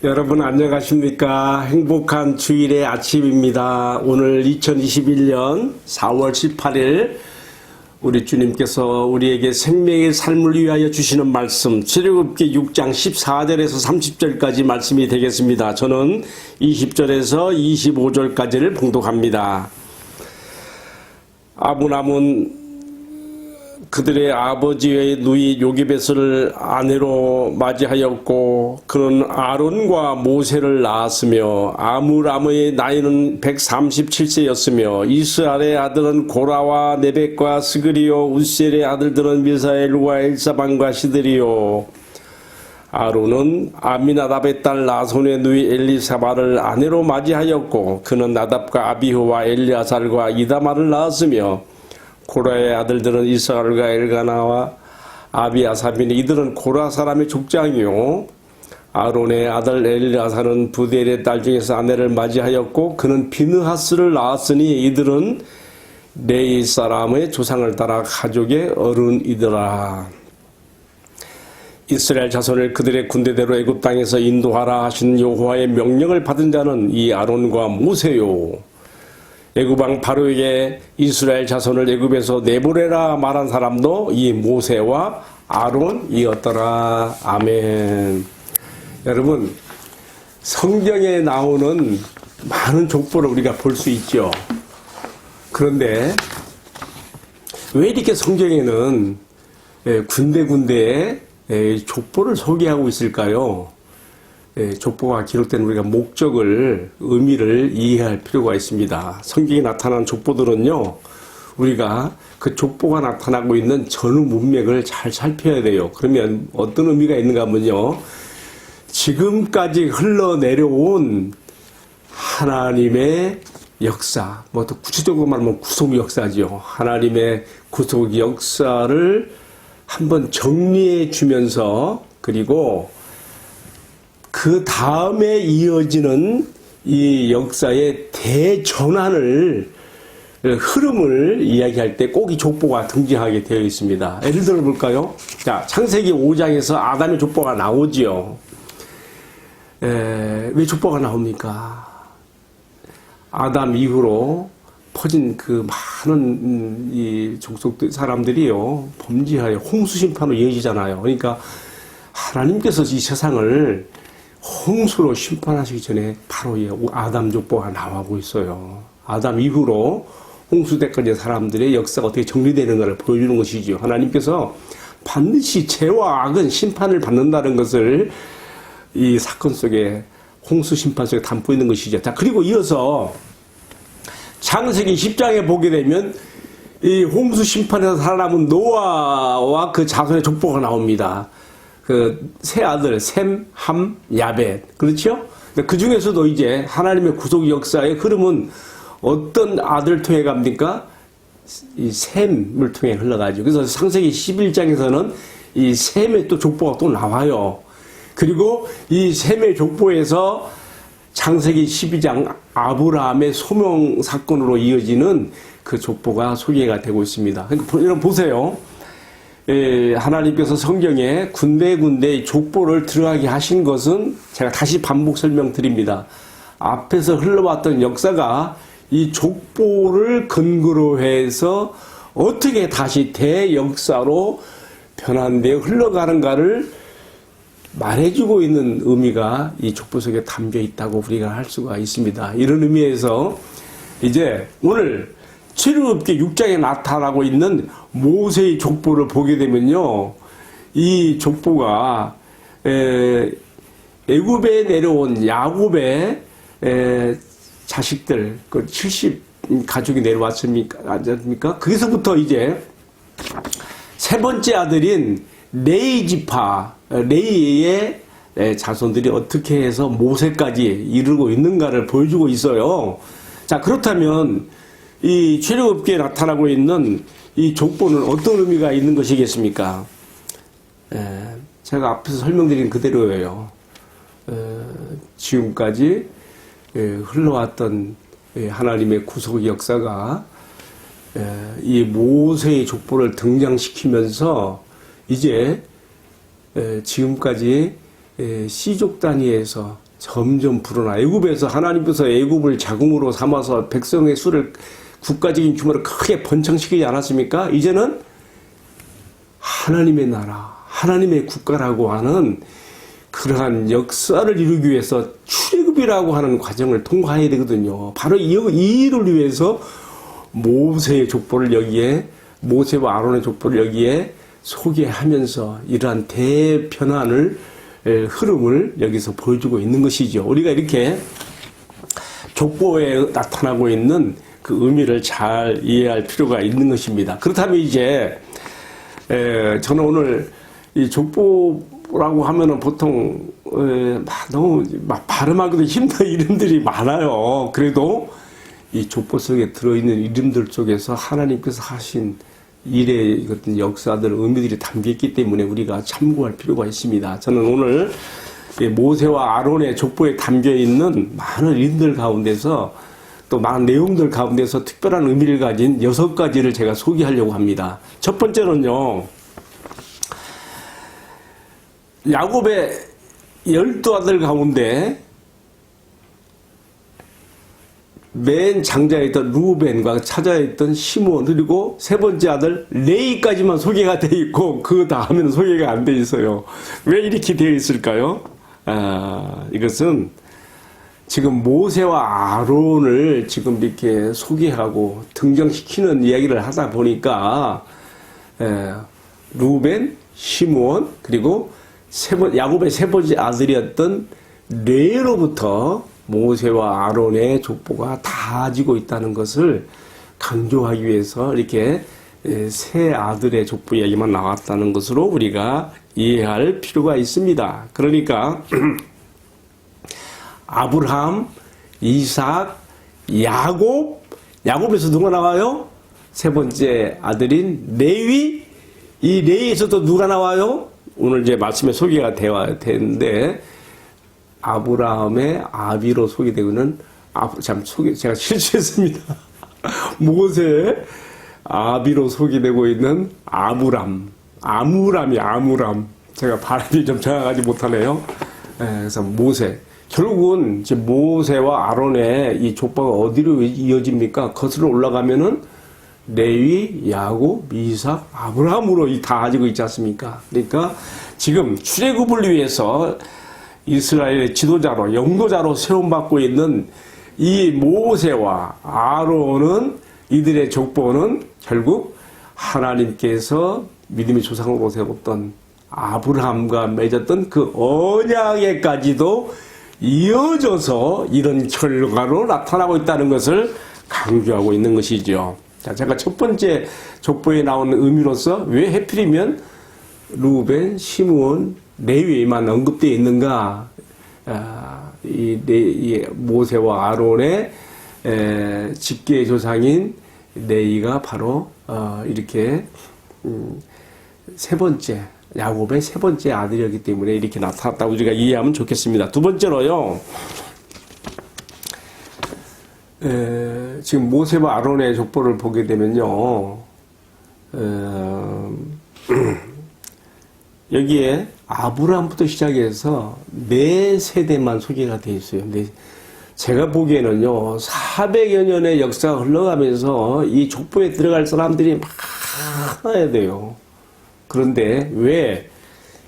여러분 안녕하십니까? 행복한 주일의 아침입니다. 오늘 2021년 4월 18일 우리 주님께서 우리에게 생명의 삶을 위하여 주시는 말씀 출애굽기 6장 14절에서 30절까지 말씀이 되겠습니다. 저는 20절에서 25절까지를 봉독합니다. 아브람은 그들의 아버지의 누이 요게벳을 아내로 맞이하였고 그는 아론과 모세를 낳았으며 아므람의 나이는 137세였으며 이스라엘의 아들은 고라와 네벡과 스그리요 우셀의 아들들은 미사엘과 엘사반과 시드리요. 아론은 아미나답의 딸 나손의 누이 엘리사바를 아내로 맞이하였고 그는 나답과 아비후와 엘리아살과 이다말을 낳았으며 고라의 아들들은 이스라엘과 엘가나와 아비아삽이니 이들은 고라 사람의 족장이요. 아론의 아들 엘리아사는 부델의 딸 중에서 아내를 맞이하였고 그는 비느하스를 낳았으니 이들은 레위 사람의 조상을 따라 가족의 어른이더라. 이스라엘 자손을 그들의 군대대로 애굽 땅에서 인도하라 하신 여호와의 명령을 받은 자는 이 아론과 모세요. 애굽왕 바로에게 이스라엘 자손을 애굽에서 내보내라 말한 사람도 이 모세와 아론이었더라. 아멘. 여러분, 성경에 나오는 많은 족보를 우리가 볼 수 있죠. 그런데 왜 이렇게 성경에는 군데군데에 족보를 소개하고 있을까요? 족보가 기록된 우리가 목적을, 의미를 이해할 필요가 있습니다. 성경에 나타난 족보들은요, 우리가 그 족보가 나타나고 있는 전후 문맥을 잘 살펴야 돼요. 그러면 어떤 의미가 있는가 하면요, 지금까지 흘러내려온 하나님의 역사, 뭐 또 구체적으로 말하면 구속 역사죠. 하나님의 구속 역사를 한번 정리해 주면서, 그리고 그 다음에 이어지는 이 역사의 대전환을, 흐름을 이야기할 때 꼭 이 족보가 등장하게 되어 있습니다. 예를 들어 볼까요? 자, 창세기 5장에서 아담의 족보가 나오지요. 왜 족보가 나옵니까? 아담 이후로 퍼진 그 많은 이 족속 사람들이요, 범죄하여 홍수 심판으로 이어지잖아요. 그러니까 하나님께서 이 세상을 홍수로 심판하시기 전에 바로 이 아담 족보가 나오고 있어요. 아담 이후로 홍수 때까지 사람들의 역사가 어떻게 정리되는가를 보여주는 것이죠. 하나님께서 반드시 죄와 악은 심판을 받는다는 것을 이 사건 속에, 홍수 심판 속에 담고 있는 것이죠. 자, 그리고 이어서 창세기 10장에 보게 되면 이 홍수 심판에서 살아남은 노아와 그 자손의 족보가 나옵니다. 그 세 아들 셈, 함, 야벳, 그렇죠? 그 중에서도 이제 하나님의 구속 역사의 흐름은 어떤 아들 통해 갑니까? 이 셈을 통해 흘러가죠. 그래서 창세기 11장에서는 이 셈의 또 족보가 또 나와요. 그리고 이 셈의 족보에서 창세기 12장 아브라함의 소명 사건으로 이어지는 그 족보가 소개가 되고 있습니다. 그러니까 여러분 보세요. 하나님께서 성경에 군데군데 족보를 들어가게 하신 것은 제가 다시 반복 설명드립니다. 앞에서 흘러왔던 역사가 이 족보를 근거로 해서 어떻게 다시 대역사로 변환되어 흘러가는가를 말해주고 있는 의미가 이 족보 속에 담겨 있다고 우리가 할 수가 있습니다. 이런 의미에서 이제 오늘 출애굽기 6장에 나타나고 있는 모세의 족보를 보게 되면요, 이 족보가 애굽에 내려온 야곱의 자식들, 그 70 가족이 내려왔습니까? 거기서부터 이제 세 번째 아들인 레위 지파, 레위의 자손들이 어떻게 해서 모세까지 이르고 있는가를 보여주고 있어요. 자, 그렇다면 이 출애굽기에 나타나고 있는 이 족보는 어떤 의미가 있는 것이겠습니까? 제가 앞에서 설명드린 그대로예요. 지금까지 흘러왔던 하나님의 구속 역사가 이 모세의 족보를 등장시키면서 이제 지금까지 C족 단위에서 점점 불어나. 애굽에서 하나님께서 애굽을 자궁으로 삼아서 백성의 수를 국가적인 규모로 크게 번창시키지 않았습니까? 이제는 하나님의 나라, 하나님의 국가라고 하는 그러한 역사를 이루기 위해서 출애굽이라고 하는 과정을 통과해야 되거든요. 바로 이 일을 위해서 모세의 족보를 여기에, 모세와 아론의 족보를 여기에 소개하면서 이러한 대변환을 흐름을 여기서 보여주고 있는 것이죠. 우리가 이렇게 족보에 나타나고 있는 그 의미를 잘 이해할 필요가 있는 것입니다. 그렇다면 이제 저는 오늘 이 족보라고 하면은 보통 너무 발음하기도 힘든 이름들이 많아요. 그래도 이 족보 속에 들어있는 이름들 속에서 하나님께서 하신 일의 어떤 역사들, 의미들이 담겨있기 때문에 우리가 참고할 필요가 있습니다. 저는 오늘 모세와 아론의 족보에 담겨있는 많은 이름들 가운데서 또 많은 내용들 가운데서 특별한 의미를 가진 6가지를 제가 소개하려고 합니다. 첫 번째는요, 야곱의 12아들 가운데 맨 장자였던 루벤과 차자였던 시므온, 그리고 세 번째 아들 레이까지만 소개가 되어 있고 그 다음에는 소개가 안 되어 있어요. 왜 이렇게 되어 있을까요? 이것은 지금 모세와 아론을 지금 이렇게 소개하고 등장시키는 이야기를 하다 보니까 루벤, 시므온, 그리고 야곱의 세 번째 아들이었던 레로부터 모세와 아론의 족보가 다 지고 있다는 것을 강조하기 위해서 이렇게 세 아들의 족보 이야기만 나왔다는 것으로 우리가 이해할 필요가 있습니다. 그러니까 아브라함, 이삭, 야곱에서 누가 나와요? 세 번째 아들인 레위, 이 레위에서도 누가 나와요? 오늘 이제 말씀에 소개가 되는데 아브라함의 아비로 소개되고는 제가 실수했습니다. 모세의 아비로 소개되고 있는 아므람. 제가 발음이 좀 정확하지 못하네요. 그래서 모세. 결국은 이제 모세와 아론의 이 족보가 어디로 이어집니까? 거슬러 올라가면은 레위, 야곱, 이삭, 아브라함으로 다 가지고 있지 않습니까? 그러니까 지금 출애굽을 위해서 이스라엘의 지도자로, 영도자로 세움받고 있는 이 모세와 아론은, 이들의 족보는 결국 하나님께서 믿음의 조상으로 세웠던 아브라함과 맺었던 그 언약에까지도 이어져서 이런 결과로 나타나고 있다는 것을 강조하고 있는 것이죠. 자, 제가 첫 번째 족보에 나오는 의미로서 왜 하필이면 루벤, 시므온, 레위에만 언급되어 있는가? 이 모세와 아론의 직계 조상인 레위가 바로 이렇게 세 번째, 야곱의 세 번째 아들이었기 때문에 이렇게 나타났다고 우리가 이해하면 좋겠습니다. 두 번째로요, 지금 모세와 아론의 족보를 보게 되면요, 여기에 아브라함부터 시작해서 네 세대만 소개가 되어 있어요. 제가 보기에는요, 400여 년의 역사가 흘러가면서 이 족보에 들어갈 사람들이 많아야 돼요. 그런데 왜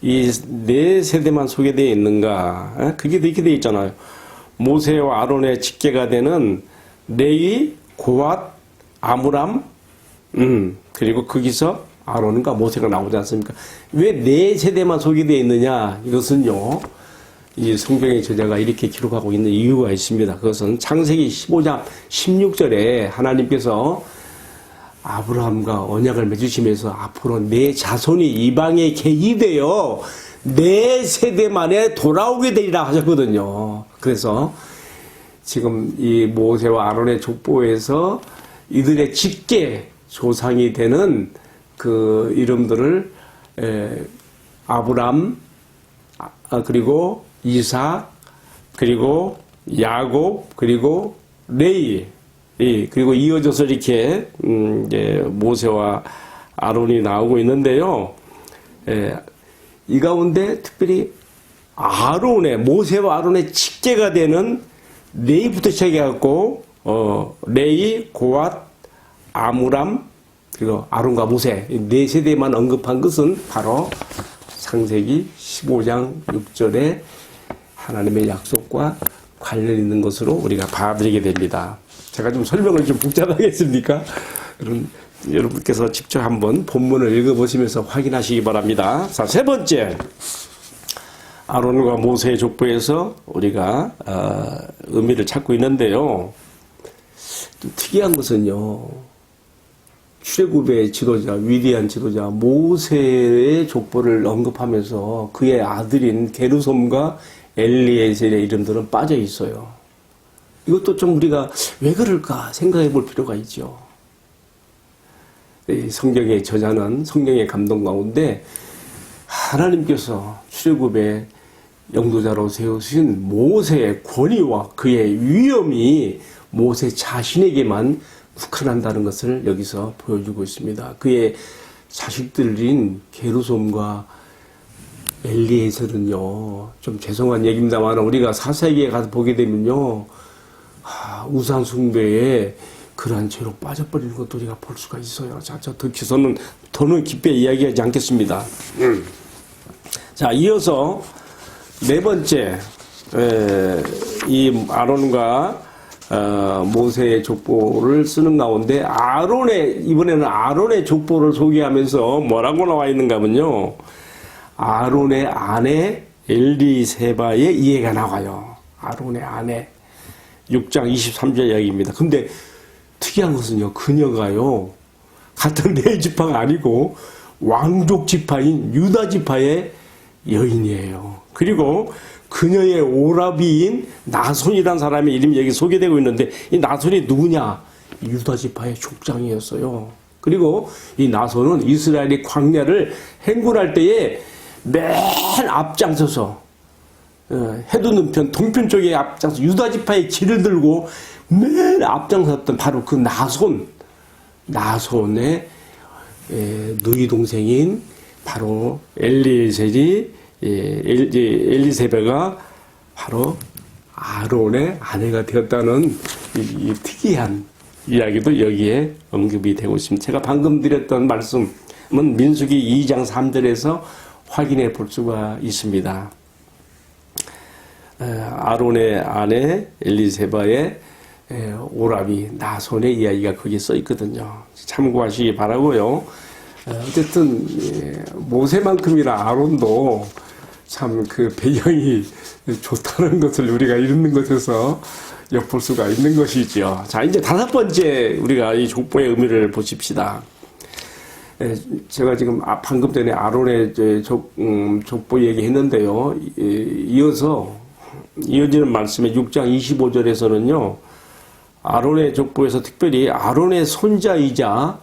이 네 세대만 소개되어 있는가? 그게 이렇게 되어 있잖아요. 모세와 아론의 직계가 되는 레위, 고앗, 아므람, 그리고 거기서 아론과 모세가 나오지 않습니까? 왜 네 세대만 소개되어 있느냐? 이것은요, 이 성경의 저자가 이렇게 기록하고 있는 이유가 있습니다. 그것은 창세기 15장 16절에 하나님께서 아브라함과 언약을 맺으시면서 앞으로 내 자손이 이방에 계기되어 네 세대 만에 돌아오게 되리라 하셨거든요. 그래서 지금 이 모세와 아론의 족보에서 이들의 직계 조상이 되는 그 이름들을 아브람, 그리고 이삭, 그리고 야곱, 그리고 레위, 그리고 이어져서 이렇게 이제 모세와 아론이 나오고 있는데요. 이 가운데 특별히 모세와 아론의 직계가 되는 레이부터 시작해갖고 레이, 고앗, 아므람, 그리고 아론과 모세 네 세대만 언급한 것은 바로 창세기 15장 6절에 하나님의 약속과 관련 있는 것으로 우리가 받아들이게 됩니다. 제가 좀 설명을 좀 복잡하겠습니까? 여러분께서 직접 한번 본문을 읽어보시면서 확인하시기 바랍니다. 자, 세 번째, 아론과 모세의 족보에서 우리가 의미를 찾고 있는데요. 좀 특이한 것은요, 출애굽의 지도자, 위대한 지도자 모세의 족보를 언급하면서 그의 아들인 게르솜과 엘리에셀의 이름들은 빠져 있어요. 이것도 좀 우리가 왜 그럴까 생각해 볼 필요가 있죠. 성경의 저자는 성경의 감동 가운데 하나님께서 출애굽의 영도자로 세우신 모세의 권위와 그의 위엄이 모세 자신에게만 국한한다는 것을 여기서 보여주고 있습니다. 그의 자식들인 게르솜과 엘리에셀은요, 좀 죄송한 얘기입니다만 우리가 사사기에 가서 보게 되면요, 우상 숭배에 그러한 죄로 빠져버리는 것도 우리가 볼 수가 있어요. 자, 더는 깊게 이야기하지 않겠습니다. 자, 이어서 네 번째, 이 아론과 모세의 족보를 쓰는 가운데 이번에는 아론의 족보를 소개하면서 뭐라고 나와 있는가 하면요, 아론의 아내 엘리세바의 이해가 나와요. 아론의 아내 6장 23절 이야기입니다. 근데 특이한 것은요, 그녀가요 같은 네 지파가 아니고 왕족 지파인 유다 지파의 여인이에요. 그리고 그녀의 오라비인 나손이라는 사람의 이름이 여기 소개되고 있는데, 이 나손이 누구냐? 유다 지파의 족장이었어요. 그리고 이 나손은 이스라엘이 광야를 행군할 때에 맨 앞장서서 해돋는 편 동편 쪽에 앞장서 유다 지파의 길을 들고 맨 앞장섰던 바로 그 나손의 누이 동생인 바로 엘리세베가 바로 아론의 아내가 되었다는 이 특이한 이야기도 여기에 언급이 되고 있습니다. 제가 방금 드렸던 말씀은 민수기 2장 3절에서 확인해 볼 수가 있습니다. 아론의 아내 엘리세바의 오라비 나손의 이야기가 거기에 써 있거든요. 참고하시기 바라고요. 어쨌든 모세만큼이나 아론도 참 그 배경이 좋다는 것을 우리가 읽는 것에서 엿볼 수가 있는 것이죠. 자, 이제 다섯 번째 우리가 이 족보의 의미를 보십시다. 제가 지금 방금 전에 아론의 족보 얘기했는데요. 이어지는 말씀에 6장 25절에서는요. 아론의 족보에서 특별히 아론의 손자이자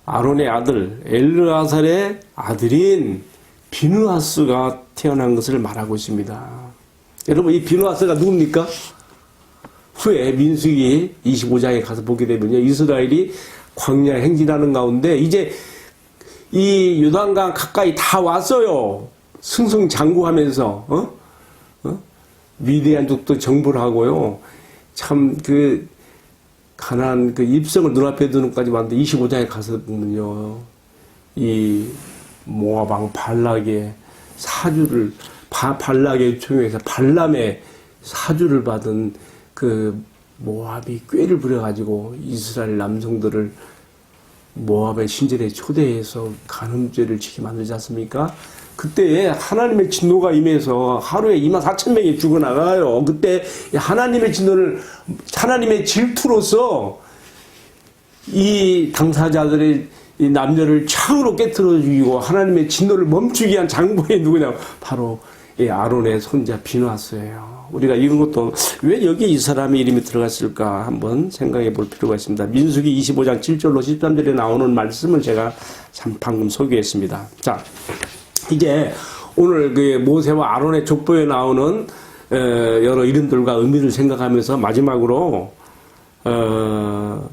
아론의 아들 엘르아살의 아들인 비느하스가 태어난 것을 말하고 있습니다. 여러분, 이 비느하스가 누굽니까? 후에 민수기 25장에 가서 보게 되면요, 이스라엘이 광야 행진하는 가운데 이제 이 요단강 가까이 다 왔어요. 승승장구하면서 위대한 족도 정벌을 하고요. 참 가나안 입성을 눈앞에 두는까지 왔는데 25장에 가서는요, 이 모압왕 발락의 사주를 발락의 총에서 발람의 사주를 받은 그 모압이 꾀를 부려가지고 이스라엘 남성들을 모압의 신전에 초대해서 간음죄를 지게 만들지 않습니까? 그때 하나님의 진노가 임해서 하루에 24,000명이 죽어나가요. 그때 하나님의 하나님의 질투로서 이 당사자들의 이 남녀를 창으로 깨트려 죽이고 하나님의 진노를 멈추기 위한 장본이 누구냐? 바로 이 아론의 손자 비느하스예요. 우리가 이런 것도 왜 여기에 이 사람의 이름이 들어갔을까 한번 생각해 볼 필요가 있습니다. 민수기 25장 7절로 13절에 나오는 말씀을 제가 참 방금 소개했습니다. 자, 이제 오늘 그 모세와 아론의 족보에 나오는 여러 이름들과 의미를 생각하면서 마지막으로 6장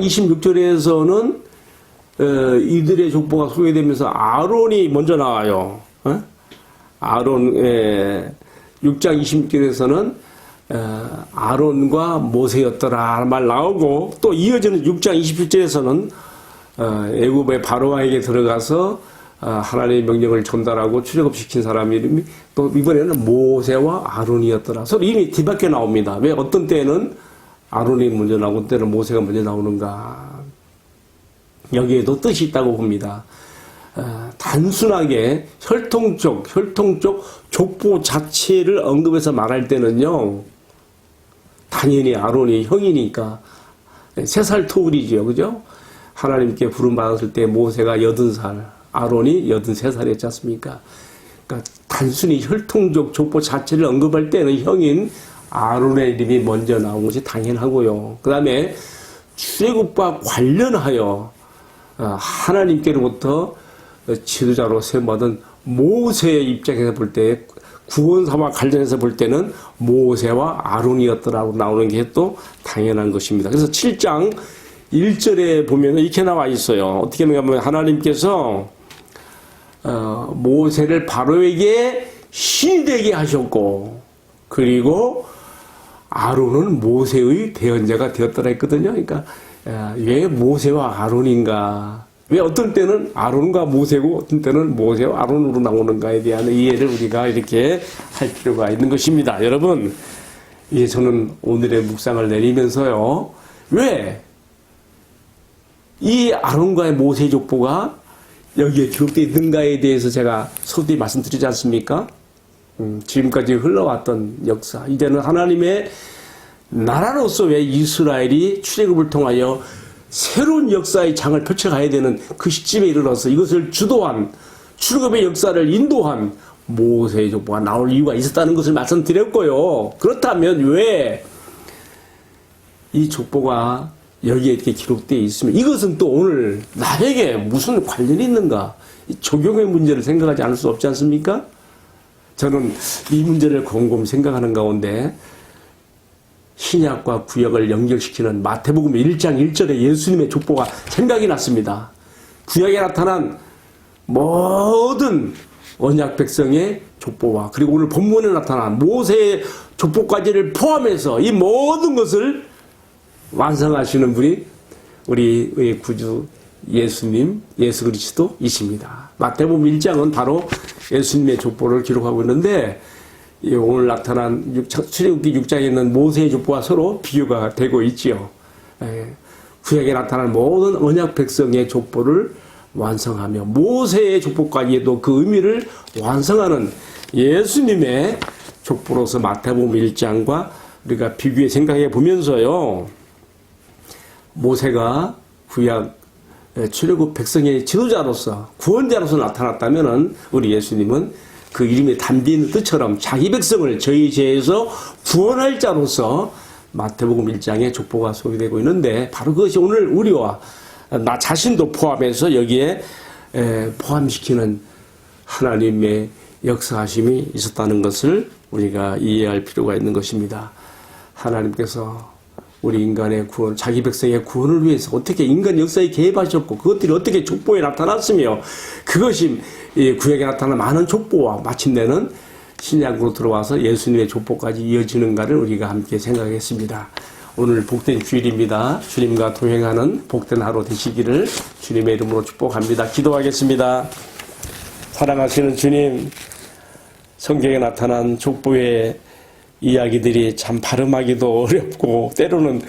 26절에서는 이들의 족보가 소개되면서 아론이 먼저 나와요. 아론의 6장 26절에서는 아론과 모세였더라 말 나오고, 또 이어지는 6장 27절에서는 애굽의 바로왕에게 들어가서 하나님의 명령을 전달하고 출애굽시킨 사람 이름이 또 이번에는 모세와 아론이었더라. 서로 이미 뒤바뀌어 나옵니다. 왜 어떤 때는 아론이 먼저 나오고 어떤 때는 모세가 먼저 나오는가. 여기에도 뜻이 있다고 봅니다. 단순하게 혈통적 족보 자체를 언급해서 말할 때는요, 당연히 아론이 형이니까 3살 터울이죠. 그죠? 하나님께 부름받았을 때 모세가 80살, 아론이 83살이었지 않습니까? 그러니까 단순히 혈통적 족보 자체를 언급할 때는 형인 아론의 이름이 먼저 나온 것이 당연하고요. 그 다음에 출애굽과 관련하여 하나님께로부터 지도자로 세움받은 모세의 입장에서 볼 때, 구원사와 관련해서 볼 때는 모세와 아론이었더라고 나오는 게 또 당연한 것입니다. 그래서 7장 1절에 보면 이렇게 나와 있어요. 어떻게 하면 하나님께서 모세를 바로에게 신이 되게 하셨고, 그리고 아론은 모세의 대언자가 되었더라 했거든요. 그러니까 왜 모세와 아론인가? 왜 어떤 때는 아론과 모세고 어떤 때는 모세와 아론으로 나오는가에 대한 이해를 우리가 이렇게 할 필요가 있는 것입니다. 여러분, 저는 오늘의 묵상을 내리면서요, 왜 이 아론과의 모세 족보가 여기에 기록되어 있는가에 대해서 제가 서두에 말씀드리지 않습니까? 지금까지 흘러왔던 역사, 이제는 하나님의 나라로서 왜 이스라엘이 출애굽을 통하여 새로운 역사의 장을 펼쳐가야 되는 그 시점에 이르러서 이것을 주도한, 출애굽의 역사를 인도한 모세의 족보가 나올 이유가 있었다는 것을 말씀드렸고요. 그렇다면 왜 이 족보가 여기에 이렇게 기록되어 있으면 이것은 또 오늘 나에게 무슨 관련이 있는가? 적용의 문제를 생각하지 않을 수 없지 않습니까? 저는 이 문제를 곰곰이 생각하는 가운데 신약과 구약을 연결시키는 마태복음 1장 1절의 예수님의 족보가 생각이 났습니다. 구약에 나타난 모든 언약 백성의 족보와 그리고 오늘 본문에 나타난 모세의 족보까지를 포함해서 이 모든 것을 완성하시는 분이 우리 구주 예수님, 예수 그리스도이십니다. 마태복음 1장은 바로 예수님의 족보를 기록하고 있는데, 오늘 나타난 출애굽기 6장에 있는 모세의 족보와 서로 비교가 되고 있지요. 구약에 나타난 모든 언약 백성의 족보를 완성하며 모세의 족보까지도 그 의미를 완성하는 예수님의 족보로서 마태복음 1장과 우리가 비교해 생각해 보면서요, 모세가 구약 출애굽 백성의 지도자로서 구원자로서 나타났다면은 우리 예수님은 그 이름에 담겨 있는 뜻처럼 자기 백성을 저희 죄에서 구원할 자로서 마태복음 1장에 족보가 소개되고 있는데, 바로 그것이 오늘 우리와 나 자신도 포함해서 여기에 포함시키는 하나님의 역사하심이 있었다는 것을 우리가 이해할 필요가 있는 것입니다. 하나님께서 우리 인간의 구원, 자기 백성의 구원을 위해서 어떻게 인간 역사에 개입하셨고 그것들이 어떻게 족보에 나타났으며 그것이 구약에 나타난 많은 족보와 마침내는 신약으로 들어와서 예수님의 족보까지 이어지는가를 우리가 함께 생각했습니다. 오늘 복된 주일입니다. 주님과 동행하는 복된 하루 되시기를 주님의 이름으로 축복합니다. 기도하겠습니다. 사랑하시는 주님, 성경에 나타난 족보의 이야기들이 참 발음하기도 어렵고 때로는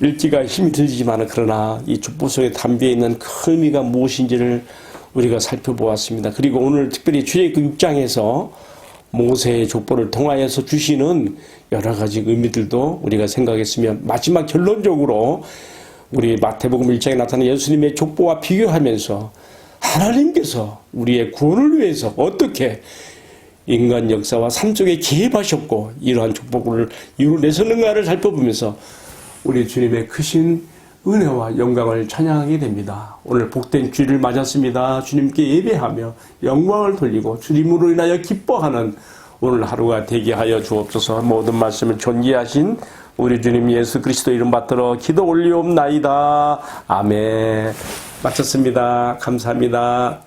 읽기가 힘이 들지만, 그러나 이 족보 속에 담겨있는 큰 의미가 무엇인지를 우리가 살펴보았습니다. 그리고 오늘 특별히 출애굽기 6장에서 모세의 족보를 통하여서 주시는 여러 가지 의미들도 우리가 생각했으며, 마지막 결론적으로 우리 마태복음 1장에 나타난 예수님의 족보와 비교하면서 하나님께서 우리의 구원을 위해서 어떻게 인간 역사와 삶 속에 개입하셨고 이러한 족보를 이루어내셨는가를 살펴보면서 우리 주님의 크신 은혜와 영광을 찬양하게 됩니다. 오늘 복된 주일을 맞았습니다. 주님께 예배하며 영광을 돌리고 주님으로 인하여 기뻐하는 오늘 하루가 되게 하여 주옵소서. 모든 말씀을 존귀하신 우리 주님 예수 그리스도 이름 받들어 기도 올리옵나이다. 아멘. 마쳤습니다. 감사합니다.